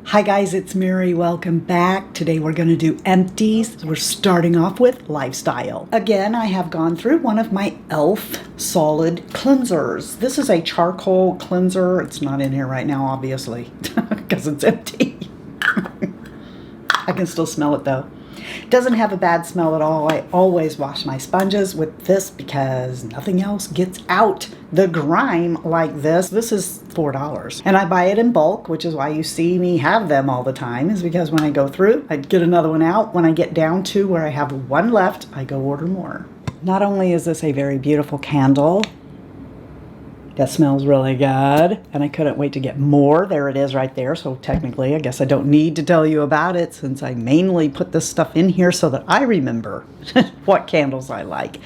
Hi guys, it's Mary. Welcome back. Today we're going to do empties. We're starting off with lifestyle. Again, I have gone through one of my e.l.f. solid cleansers. This is a charcoal cleanser. It's not in here right now, obviously, because it's empty. I can still smell it though. Doesn't have a bad smell at all. I always wash my sponges with this because nothing else gets out the grime like this. This is $4 and I buy it in bulk, which is why you see me have them all the time, is because when I go through, I get another one out. When I get down to where I have one left, I go order more. Not only is this a very beautiful candle that smells really good, and I couldn't wait to get more. There it is right there. So technically, I guess I don't need to tell you about it since I mainly put this stuff in here so that I remember what candles I like.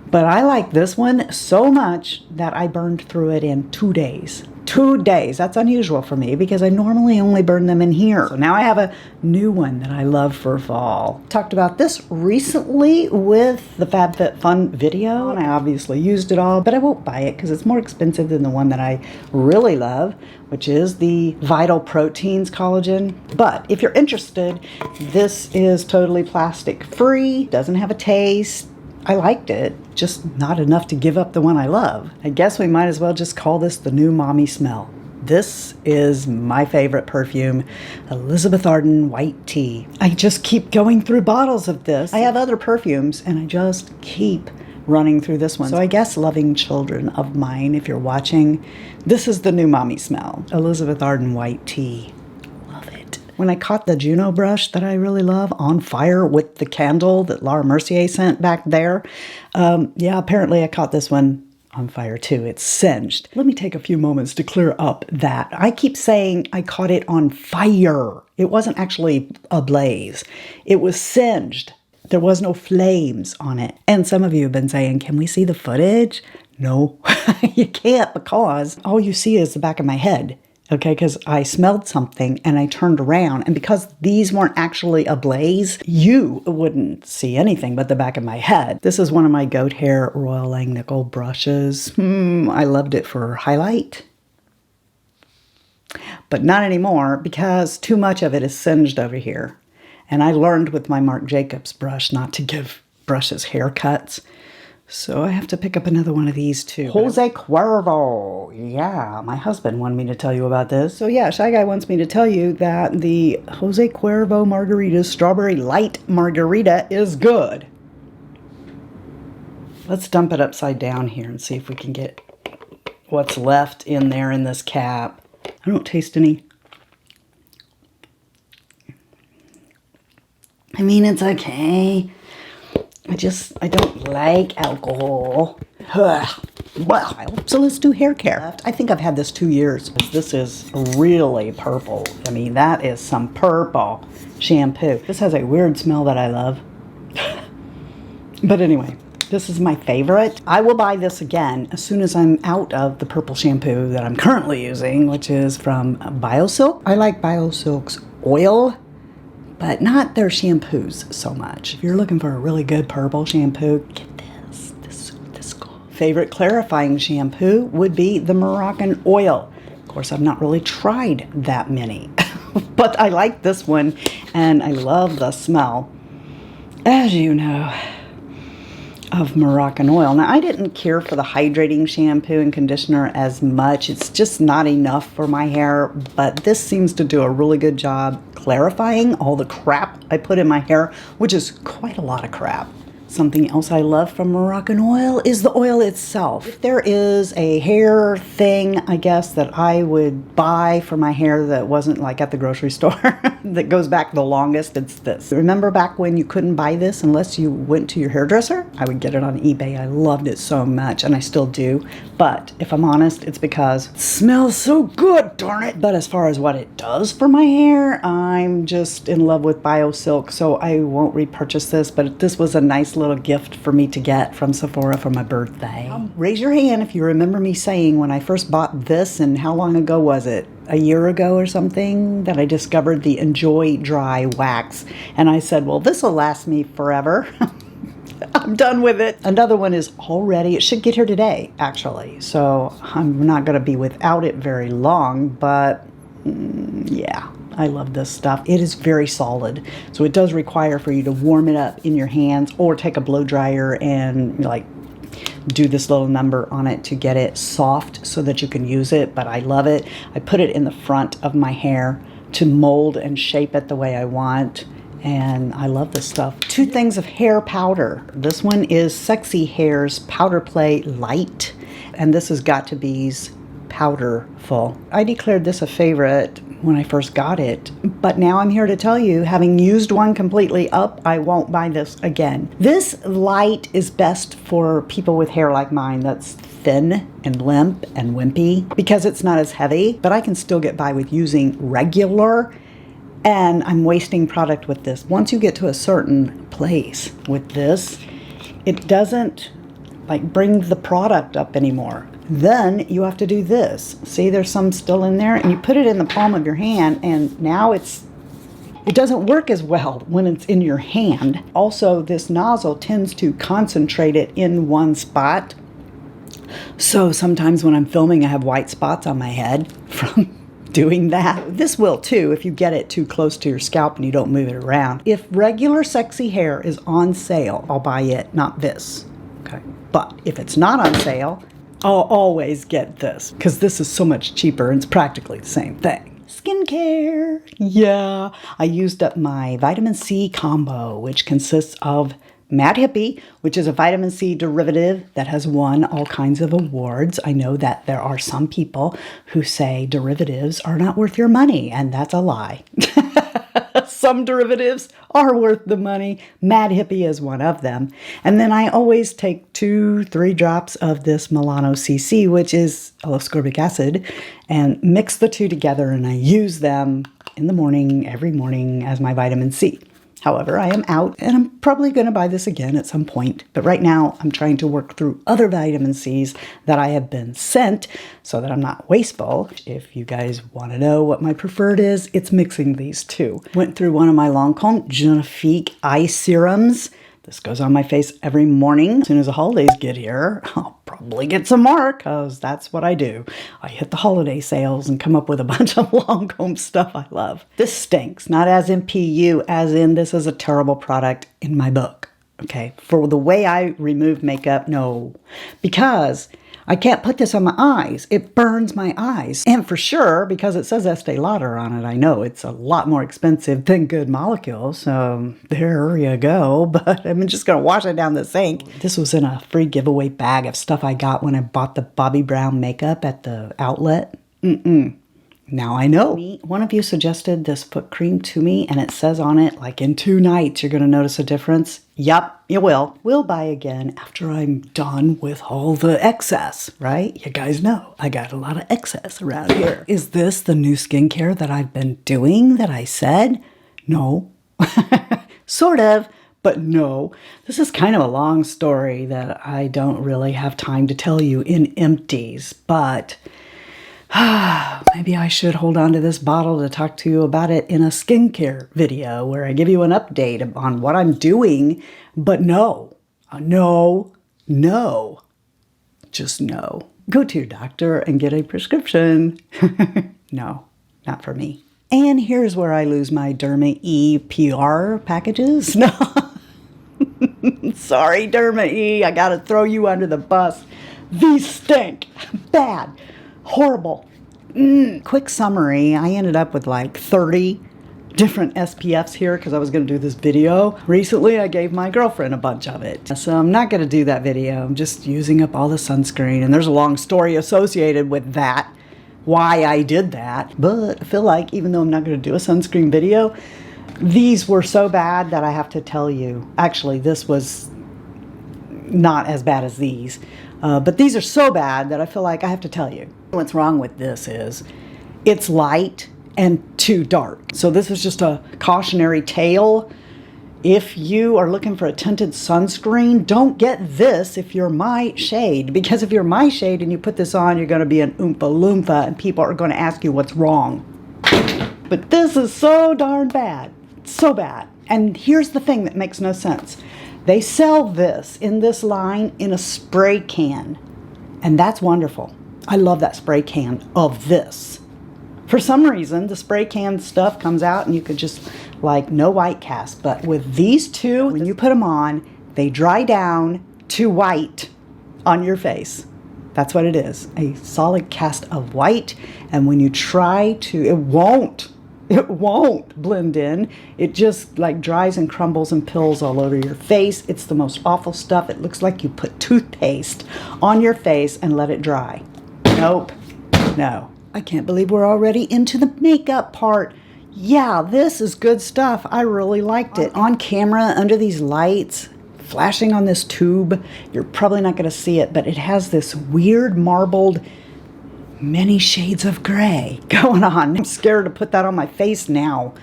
But I like this one so much that I burned through it in 2 days. 2 days. That's unusual for me because I normally only burn them in here. So now I have a new one that I love for fall. Talked about this recently with the FabFitFun video, and I obviously used it all, but I won't buy it because it's more expensive than the one that I really love, which is the Vital Proteins collagen. But if you're interested, this is totally plastic free, doesn't have a taste. I liked it, just not enough to give up the one I love. I guess we might as well just call this the new mommy smell. This is my favorite perfume, Elizabeth Arden White Tea. I just keep going through bottles of this. I have other perfumes and I just keep running through this one. So I guess loving children of mine, if you're watching, this is the new mommy smell, Elizabeth Arden White Tea. When I caught the Juno brush that I really love on fire with the candle that Laura Mercier sent back there, yeah, apparently I caught this one on fire too. It's singed. Let me take a few moments to clear up that. I keep saying I caught it on fire. It wasn't actually ablaze. It was singed. There was no flames on it. And some of you have been saying, can we see the footage? No, you can't, because all you see is the back of my head. Okay, because I smelled something and I turned around, and because these weren't actually ablaze, you wouldn't see anything but the back of my head. This is one of my goat hair Royal Langnickel brushes. I loved it for highlight, but not anymore because too much of it is singed over here. And I learned with my Marc Jacobs brush not to give brushes haircuts. So I have to pick up another one of these too. Jose Cuervo. Yeah, my husband wanted me to tell you about this. So yeah, Shy Guy wants me to tell you that the Jose Cuervo Margarita Strawberry Light Margarita is good. Let's dump it upside down here and see if we can get what's left in there in this cap. I don't taste any. I mean, it's okay. I don't like alcohol. Well, so let's do hair care. I think I've had this 2 years. This is really purple. I mean, that is some purple shampoo. This has a weird smell that I love. But anyway, this is my favorite. I will buy this again as soon as I'm out of the purple shampoo that I'm currently using, which is from BioSilk. I like BioSilk's oil, but not their shampoos so much. If you're looking for a really good purple shampoo, get this. This is cool. Favorite clarifying shampoo would be the Moroccan oil. Of course, I've not really tried that many, but I like this one and I love the smell, as you know, of Moroccan oil. Now, I didn't care for the hydrating shampoo and conditioner as much. It's just not enough for my hair, but this seems to do a really good job clarifying all the crap I put in my hair, which is quite a lot of crap. Something else I love from Moroccan oil is the oil itself. If there is a hair thing, I guess, that I would buy for my hair that wasn't like at the grocery store that goes back the longest, it's this. Remember back when you couldn't buy this unless you went to your hairdresser? I would get it on eBay. I loved it so much, and I still do. But if I'm honest, it's because it smells so good, darn it. But as far as what it does for my hair, I'm just in love with BioSilk, so I won't repurchase this, but this was a nice little gift for me to get from Sephora for my birthday. Raise your hand if you remember me saying when I first bought this, and how long ago was it? A year ago or something, that I discovered the Enjoy Dry Wax. And I said, well, this will last me forever. I'm done with it. Another one is all ready. It should get here today, actually. So I'm not going to be without it very long, but yeah. I love this stuff. It is very solid, so it does require for you to warm it up in your hands or take a blow dryer and like do this little number on it to get it soft so that you can use it. But I love it. I put it in the front of my hair to mold and shape it the way I want. And I love this stuff. 2 things of hair powder. This one is Sexy Hair's Powder Play Light. And this is Got To Be's Powderful. I declared this a favorite when I first got it, but now I'm here to tell you, having used one completely up, I won't buy this again. This light is best for people with hair like mine that's thin and limp and wimpy because it's not as heavy, but I can still get by with using regular, and I'm wasting product with this. Once you get to a certain place with this, it doesn't like bring the product up anymore. Then you have to do this. See, there's some still in there, and you put it in the palm of your hand, and now it doesn't work as well when it's in your hand. Also, this nozzle tends to concentrate it in one spot. So sometimes when I'm filming, I have white spots on my head from doing that. This will too if you get it too close to your scalp and you don't move it around. If regular Sexy Hair is on sale, I'll buy it, not this. Okay. But if it's not on sale, I'll always get this because this is so much cheaper and it's practically the same thing. Skincare. Yeah. I used up my vitamin C combo, which consists of Mad Hippie, which is a vitamin C derivative that has won all kinds of awards. I know that there are some people who say derivatives are not worth your money, and that's a lie. Some derivatives are worth the money. Mad Hippie is one of them. And then I always take 2-3 drops of this Milano CC, which is L-ascorbic acid, and mix the two together, and I use them in the morning, every morning, as my vitamin C. However, I am out, and I'm probably going to buy this again at some point. But right now, I'm trying to work through other vitamin Cs that I have been sent so that I'm not wasteful. If you guys want to know what my preferred is, it's mixing these two. Went through one of my Lancome Genifique eye serums. This goes on my face every morning. As soon as the holidays get here, I'll probably get some more because that's what I do. I hit the holiday sales and come up with a bunch of Lancome stuff I love. This stinks, not as in PU, as in this is a terrible product in my book. Okay, for the way I remove makeup, no. Because I can't put this on my eyes. It burns my eyes. And for sure, because it says Estee Lauder on it, I know it's a lot more expensive than Good Molecules. So there you go. But I'm just going to wash it down the sink. This was in a free giveaway bag of stuff I got when I bought the Bobbi Brown makeup at the outlet. Now I know. One of you suggested this foot cream to me, and it says on it, like in 2 nights, you're going to notice a difference. Yup, you will. We'll buy again after I'm done with all the excess, right? You guys know I got a lot of excess around here. Is this the new skincare that I've been doing that I said? No. Sort of, but no. This is kind of a long story that I don't really have time to tell you in empties, but maybe I should hold on to this bottle to talk to you about it in a skincare video where I give you an update on what I'm doing. But no, just no. Go to your doctor and get a prescription. No, not for me. And here's where I lose my Derma E PR packages. No, sorry, Derma E, I gotta throw you under the bus. These stink. Bad. Horrible. Quick summary, I ended up with like 30 different SPFs here because I was going to do this video. Recently, I gave my girlfriend a bunch of it. So I'm not going to do that video. I'm just using up all the sunscreen, and there's a long story associated with that, why I did that. But I feel like even though I'm not going to do a sunscreen video, these were so bad that I have to tell you. Actually, this was not as bad as these. But these are so bad that I feel like I have to tell you. What's wrong with this is it's light and too dark. So this is just a cautionary tale. If you are looking for a tinted sunscreen, don't get this if you're my shade. Because if you're my shade and you put this on, you're going to be an Oompa Loompa and people are going to ask you what's wrong. But this is so darn bad. So bad. And here's the thing that makes no sense. They sell this in this line in a spray can. And that's wonderful. I love that spray can of this For some reason, the spray can stuff comes out and you could just, like, no white cast. But with these two, when you put them on, they dry down to white on your face. That's what it is, a solid cast of white. And when you try to, it won't blend in. It just like dries and crumbles and pills all over your face. It's the most awful stuff. It looks like you put toothpaste on your face and let it dry. Nope, no. I can't believe we're already into the makeup part. Yeah, this is good stuff. I really liked it. On camera, under these lights, flashing on this tube, you're probably not going to see it, but it has this weird marbled many shades of gray going on. I'm scared to put that on my face now.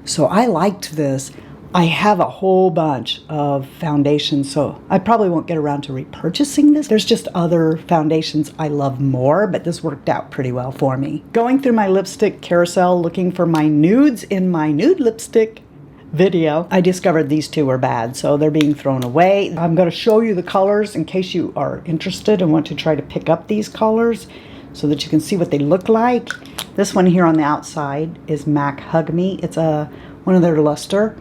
So I liked this. I have a whole bunch of foundations, so I probably won't get around to repurchasing this. There's just other foundations I love more, but this worked out pretty well for me. Going through my lipstick carousel looking for my nudes in my nude lipstick video, I discovered these two were bad, so they're being thrown away. I'm going to show you the colors in case you are interested and want to try to pick up these colors so that you can see what they look like. This one here on the outside is MAC Hug Me. It's one of their luster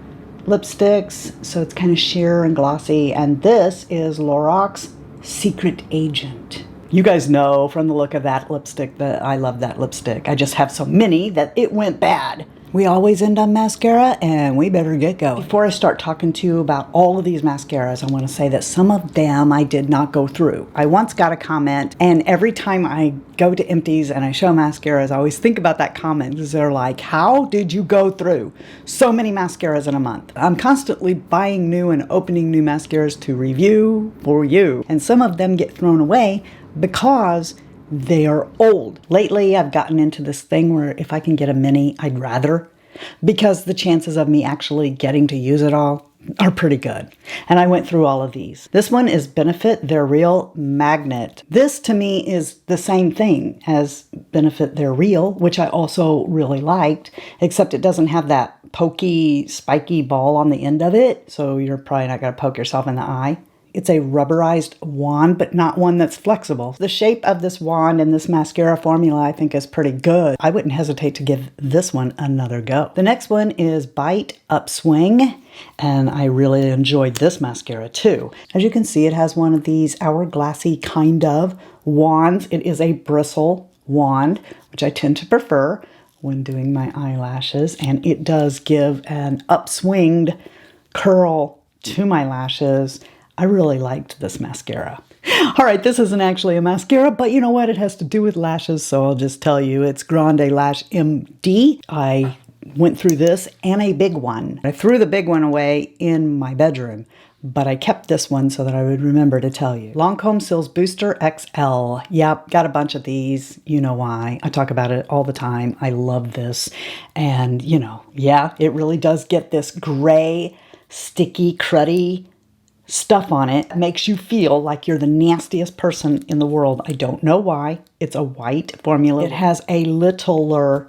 lipsticks, so it's kind of sheer and glossy. And this is LORAC's Secret Agent. You guys know from the look of that lipstick that I love that lipstick. I just have so many that it went bad. We always end on mascara, and we better get going. Before I start talking to you about all of these mascaras, I want to say that some of them I did not go through. I once got a comment, and every time I go to Empties and I show mascaras, I always think about that comment, because they're like, how did you go through so many mascaras in a month? I'm constantly buying new and opening new mascaras to review for you, and some of them get thrown away because they are old. Lately, I've gotten into this thing where if I can get a mini, I'd rather, because the chances of me actually getting to use it all are pretty good. And I went through all of these. This one is Benefit They're Real Magnet. This to me is the same thing as Benefit They're Real, which I also really liked, except it doesn't have that pokey, spiky ball on the end of it, so you're probably not going to poke yourself in the eye. It's a rubberized wand, but not one that's flexible. The shape of this wand and this mascara formula I think is pretty good. I wouldn't hesitate to give this one another go. The next one is Bite Upswing, and I really enjoyed this mascara too. As you can see, it has one of these hourglassy kind of wands. It is a bristle wand, which I tend to prefer when doing my eyelashes, and it does give an upswinged curl to my lashes. I really liked this mascara. All right, this isn't actually a mascara, but you know what? It has to do with lashes, so I'll just tell you. It's Grande Lash MD. I went through this and a big one. I threw the big one away in my bedroom, but I kept this one so that I would remember to tell you. Lancome Cils Booster XL. Yep, got a bunch of these. You know why. I talk about it all the time. I love this. And, you know, yeah, it really does get this gray, sticky, cruddy stuff on it. It makes you feel like you're the nastiest person in the world. I don't know why. It's a white formula. It has a littler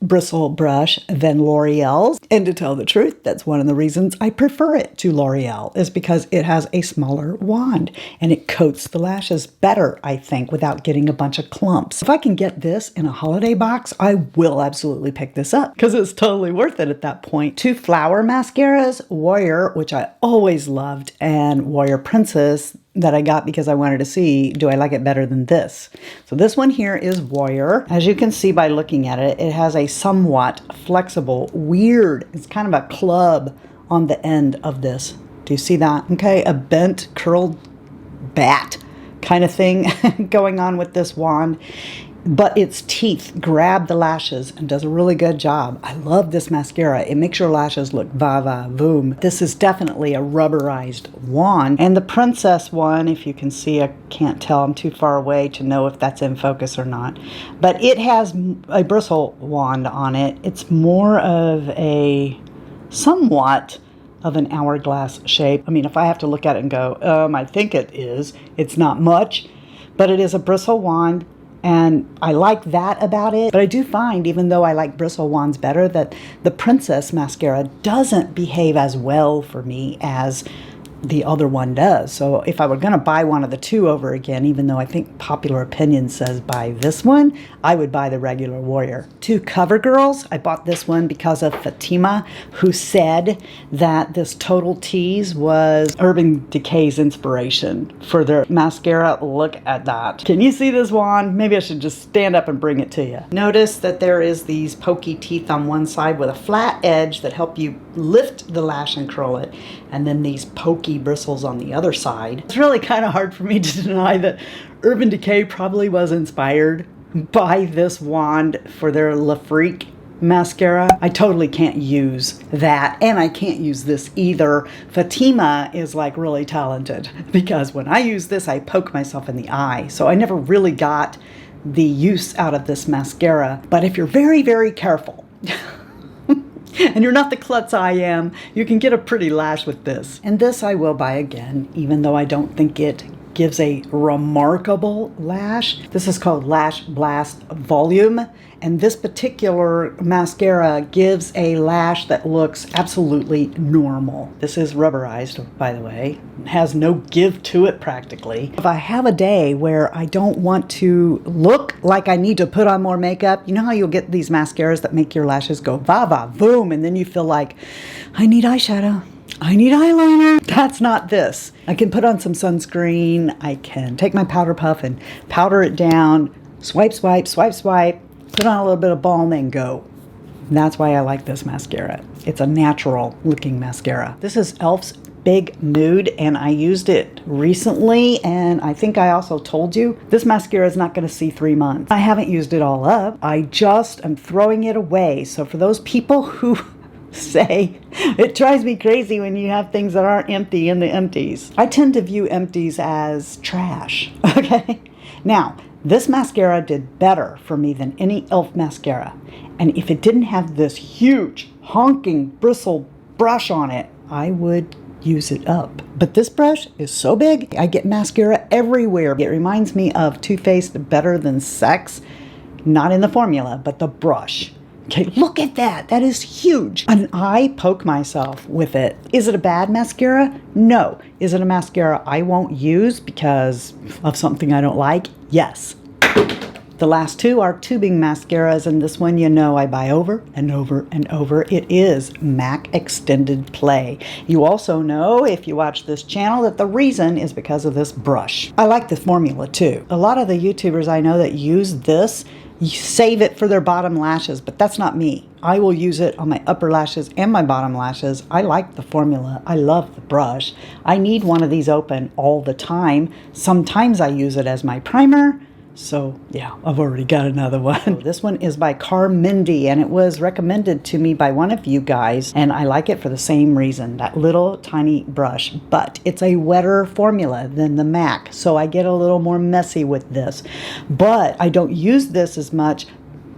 bristle brush than L'Oreal's. And to tell the truth, that's one of the reasons I prefer it to L'Oreal, is because it has a smaller wand and it coats the lashes better, I think, without getting a bunch of clumps. If I can get this in a holiday box, I will absolutely pick this up because it's totally worth it at that point. Two flower mascaras, Warrior, which I always loved, and Warrior Princess, that I got because I wanted to see, do I like it better than this? So this one here is Warrior. As you can see by looking at it, it has a somewhat flexible, weird, it's kind of a club on the end of this. Do you see that? Okay, a bent, curled bat kind of thing going on with this wand. But its teeth grab the lashes and does a really good job. I love this mascara. It makes your lashes look va-va-voom. This is definitely a rubberized wand. And the Princess one, if you can see, I can't tell, I'm too far away to know if that's in focus or not. But it has a bristle wand on it. It's more of a somewhat of an hourglass shape. I mean, if I have to look at it and go, I think it is. It's not much, but it is a bristle wand. And I like that about it. But I do find, even though I like bristle wands better, that the Princess mascara doesn't behave as well for me as the other one does. So if I were going to buy one of the two over again, even though I think popular opinion says buy this one, I would buy the regular Warrior. To CoverGirls, I bought this one because of Fatima, who said that this Total Tease was Urban Decay's inspiration for their mascara. Look at that. Can you see this wand? Maybe I should just stand up and bring it to you. Notice that there is these pokey teeth on one side with a flat edge that help you lift the lash and curl it, and then these pokey bristles on the other side. It's really kind of hard for me to deny that Urban Decay probably was inspired by this wand for their La Freak mascara. I totally can't use that, and I can't use this either. Fatima is like really talented, because when I use this, I poke myself in the eye. So I never really got the use out of this mascara. But if you're very, very careful, and you're not the klutz I am, you can get a pretty lash with this. And this I will buy again, even though I don't think it gives a remarkable lash. This is called Lash Blast Volume, and this particular mascara gives a lash that looks absolutely normal. This is rubberized, by the way. It has no give to it practically. If I have a day where I don't want to look like I need to put on more makeup, you know how you'll get these mascaras that make your lashes go va-va, boom, and then you feel like, I need eyeshadow, I need eyeliner. That's not this. I can put on some sunscreen. I can take my powder puff and powder it down, swipe, swipe, swipe, swipe, put on a little bit of balm and go. And that's why I like this mascara. It's a natural looking mascara. This is e.l.f.'s Big Mood, and I used it recently, and I think I also told you this mascara is not going to see 3 months. I haven't used it all up. I just am throwing it away. So for those people who say it drives me crazy when you have things that aren't empty in the empties, I tend to view empties as trash. Okay, now this mascara did better for me than any e.l.f. mascara, and if it didn't have this huge honking bristle brush on it, I would use it up. But this brush is so big, I get mascara everywhere. It reminds me of Too Faced Better Than Sex, not in the formula, but the brush. Okay, look at that. That is huge. And I poke myself with it. Is it a bad mascara? No. Is it a mascara I won't use because of something I don't like? Yes. The last two are tubing mascaras, and this one, you know, I buy over and over and over. It is MAC Extended Play. You also know, if you watch this channel, that the reason is because of this brush. I like the formula too. A lot of the YouTubers I know that use this, you save it for their bottom lashes, but that's not me. I will use it on my upper lashes and my bottom lashes. I like the formula. I love the brush. I need one of these open all the time. Sometimes I use it as my primer. So yeah, I've already got another one. This one is by Carmindy, and it was recommended to me by one of you guys, and I like it for the same reason, that little tiny brush. But it's a wetter formula than the MAC, so I get a little more messy with this. But I don't use this as much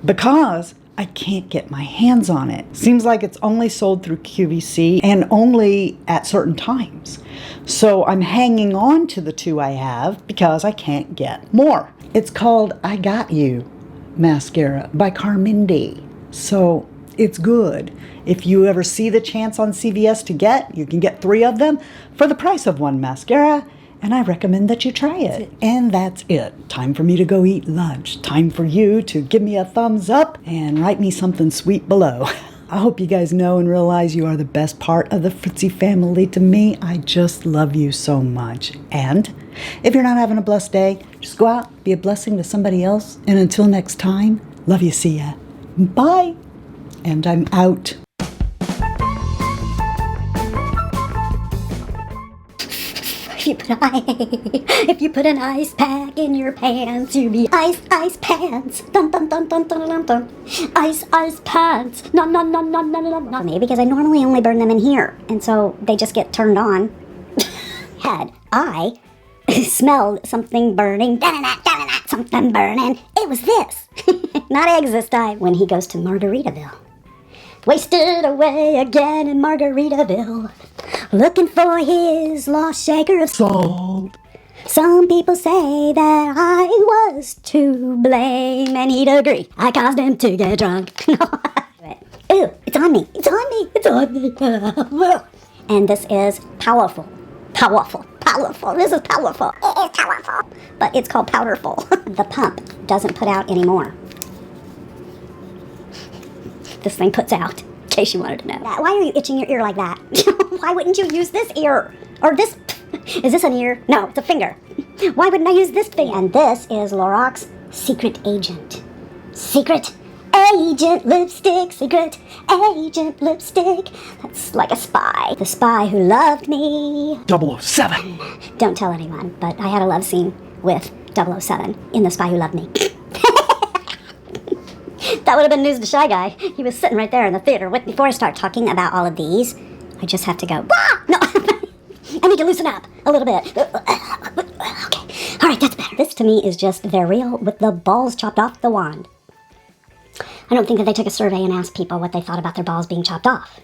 because I can't get my hands on it. Seems like it's only sold through QVC and only at certain times. So I'm hanging on to the two I have because I can't get more. It's called I Got You mascara by Carmindy. So it's good. If you ever see the chance on CVS to get, you can get 3 of them for the price of 1 mascara. And I recommend that you try it. And that's it. Time for me to go eat lunch. Time for you to give me a thumbs up and write me something sweet below. I hope you guys know and realize you are the best part of the Fritzy family to me. I just love you so much. And if you're not having a blessed day, just go out, be a blessing to somebody else. And until next time, love you, see ya. Bye. And I'm out. If you put an ice pack in your pants, you be ice pants. Dun dun dun dun dun dun dun. Ice pants. No no no no no no no. Me, because I normally only burn them in here, and so they just get turned on. Had I smelled something burning, something burning, it was this. Not eggs this time. When he goes to Margaritaville. Wasted away again in Margaritaville, looking for his lost shaker of salt. Some people say that I was to blame, and he'd agree. I caused him to get drunk. Ooh, it's on me. It's on me. It's on me. And this is powerful. Powerful. Powerful. This is powerful. It is powerful. But it's called powderful. The pump doesn't put out anymore. This thing puts out, in case you wanted to know. Why are you itching your ear like that? Why wouldn't you use this ear? Or this... Is this an ear? No, it's a finger. Why wouldn't I use this thing? And this is LORAC's Secret Agent. Secret Agent lipstick. Secret Agent lipstick. That's like a spy. The spy who loved me. 007. Don't tell anyone, but I had a love scene with 007 in The Spy Who Loved Me. That would have been news to Shy Guy. He was sitting right there in the theater. Before I start talking about all of these, I just have to go, "Wah!" No, I need to loosen up a little bit. Okay, all right, that's better. This to me is just their reel with the balls chopped off the wand. I don't think that they took a survey and asked people what they thought about their balls being chopped off.